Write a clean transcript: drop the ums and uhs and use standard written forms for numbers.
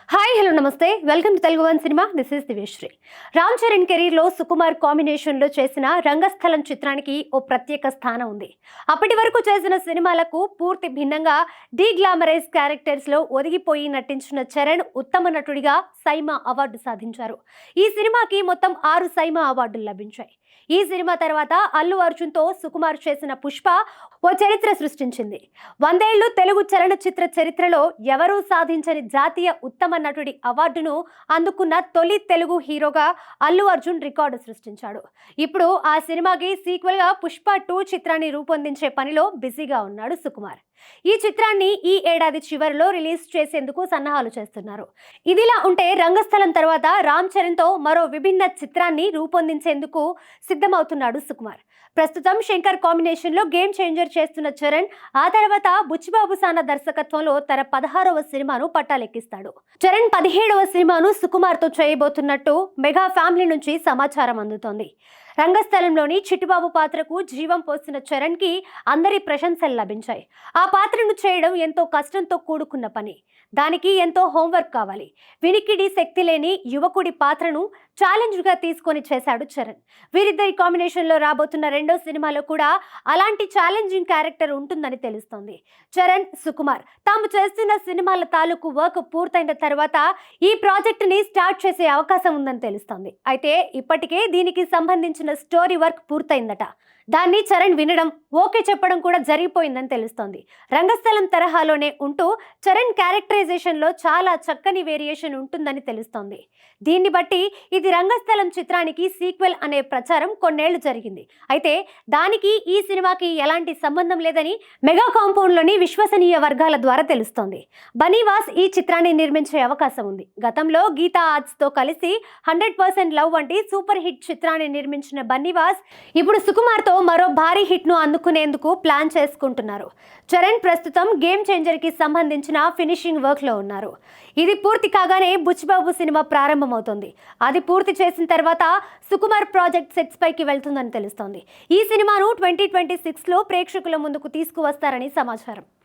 Hi hello నమస్తే welcome to Telugu one cinema. This is Divyasri. Ram Charan కెరీర్లో సుకుమార్ కాంబినేషన్లో చేసిన రంగస్థలం చిత్రానికి ఓ ప్రత్యేక స్థానం ఉంది. అప్పటి వరకు చేసిన సినిమాలకు పూర్తి భిన్నంగా డీగ్లామరైజ్ క్యారెక్టర్స్లో ఒదిగిపోయి నటించిన చరణ్ ఉత్తమ నటుడిగా సైమా అవార్డు సాధించారు. ఈ సినిమాకి మొత్తం 6 సైమా అవార్డులు లభించాయి. ఈ సినిమా తర్వాత అల్లు అర్జున్తో సుకుమార్ చేసిన పుష్ప ఓ చరిత్ర సృష్టించింది. 100 ఏళ్లు తెలుగు చలనచిత్ర చరిత్రలో ఎవరూ సాధించని జాతీయ ఉత్తమ నటుడి అవార్డును అందుకున్న తొలి తెలుగు హీరోగా అల్లు అర్జున్ రికార్డు సృష్టించాడు. ఇప్పుడు ఆ సినిమాకి సీక్వెల్ గా పుష్ప 2 చిత్రాన్ని రూపొందించే పనిలో బిజీగా ఉన్నాడు సుకుమార్. ఈ చిత్రాన్ని ఈ ఏడాది చివరిలో రిలీజ్ చేసేందుకు సన్నాహాలు చేస్తున్నారు. ఇదిలా ఉంటే రంగస్థలం తర్వాత రామ్ చరణ్ తో మరో విభిన్న చిత్రాన్ని రూపొందించేందుకు సిద్ధమవుతున్నాడు సుకుమార్. ప్రస్తుతం శంకర్ కాంబినేషన్ లో గేమ్ చేంజర్ చేస్తున్న చరణ్ ఆ తర్వాత బుచ్చిబాబు సానా దర్శకత్వంలో తన 16వ సినిమాను పట్టాలెక్కిస్తాడు. చరణ్ 17వ సినిమాను సుకుమార్ తో చేయబోతున్నట్టు మెగా ఫ్యామిలీ నుంచి సమాచారం అందుతోంది. రంగస్థలంలోని చిట్టుబాబు పాత్రకు జీవం పోసిన చరణ్ కి అందరి ప్రశంసలు లభించాయి. ఆ పాత్రను చేయడం ఎంతో కష్టంతో కూడుకున్న పని. దానికి ఎంతో హోంవర్క్ కావాలి. వినికిడి శక్తి లేని యువకుడి పాత్రను ఛాలెంజ్ గా తీసుకొని చేశాడు చరణ్. వీరిద్దరి కాంబినేషన్ లో రాబోతున్న 2వ సినిమాలో కూడా అలాంటి ఛాలెంజింగ్ క్యారెక్టర్ ఉంటుందని తెలుస్తోంది. చరణ్, సుకుమార్ తాము చేస్తున్న సినిమాల తాలూకు వర్క్ పూర్తయిన తర్వాత ఈ ప్రాజెక్ట్ ని స్టార్ట్ చేసే అవకాశం ఉందని తెలుస్తోంది. అయితే ఇప్పటికే దీనికి సంబంధించిన స్టోరీ వర్క్ పూర్తయిందట. దాన్ని చరణ్ వినడం, ఓకే చెప్పడం కూడా జరిగిపోయిందని తెలుస్తోంది. రంగస్థలం తరహాలోనే ఉంటూ చరణ్ క్యారెక్టరైజేషన్ లో చాలా చక్కని వేరియేషన్ ఉంటుందని తెలుస్తోంది. దీన్ని బట్టి ఇది రంగస్థలం చిత్రానికి సీక్వెల్ అనే ప్రచారం కొన్నేళ్లు జరిగింది. అయితే దానికి ఈ సినిమాకి ఎలాంటి సంబంధం లేదని మెగా కాంపౌండ్ లోని విశ్వసనీయ వర్గాల ద్వారా తెలుస్తోంది. బనీవాస్ ఈ చిత్రాన్ని నిర్మించే అవకాశం ఉంది. గతంలో గీతా ఆర్ట్స్ తో కలిసి 100% లవ్ వంటి సూపర్ హిట్ చిత్రాన్ని నిర్మించిన బన్నీవాస్ ఇప్పుడు సుకుమార్ తో మరో భారీ హిట్ ను అందుకునేందుకు ప్లాన్ చేసుకుంటున్నారు. చరణ్ ప్రస్తుతం గేమ్ చేంజర్ కి సంబంధించిన ఫినిషింగ్ వర్క్ లో ఉన్నారు. ఇది పూర్తి కాగానే బుచ్చిబాబు సినిమా ప్రారంభమవుతుంది. అది పూర్తి చేసిన తర్వాత సుకుమార్ ప్రాజెక్ట్ సెట్స్ పైకి వెళ్తుందని తెలుస్తోంది. ఈ సినిమాను 2026లో ప్రేక్షకుల ముందుకు తీసుకువస్తారని సమాచారం.